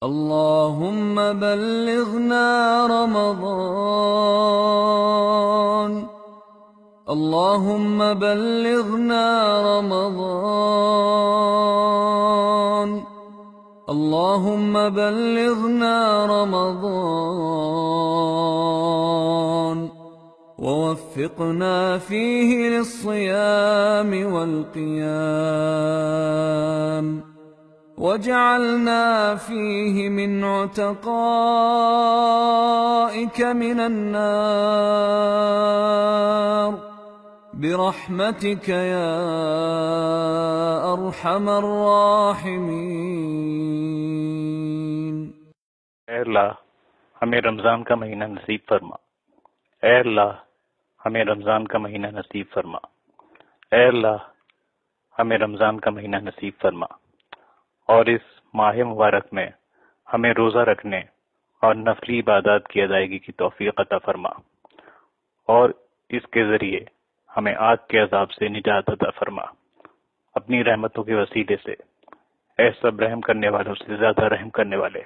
اللهم بلغنا رمضان. اللهم بلغنا رمضان. اللهم بلغنا رمضان ووفقنا فيه للصيام والقيام، وجعلنا فيه من عتقائك من النار برحمتك يا أرحم الراحمين. ऐ अल्लाह हमें रमज़ान का महीना नसीब फरमा। ऐ अल्लाह हमें रमज़ान का महीना नसीब फरमा। ऐ अल्लाह हमें रमज़ान का महीना नसीब फरमा और इस माह मुबारक में हमें रोज़ा रखने और नफली इबादत की अदायगी की तौफीक अता फरमा और इसके ज़रिए हमें आग के अज़ाब से निजात अता फरमा अपनी रहमतों के वसीले से। ऐ सब रहम करने वालों से ज़्यादा रहम करने वाले।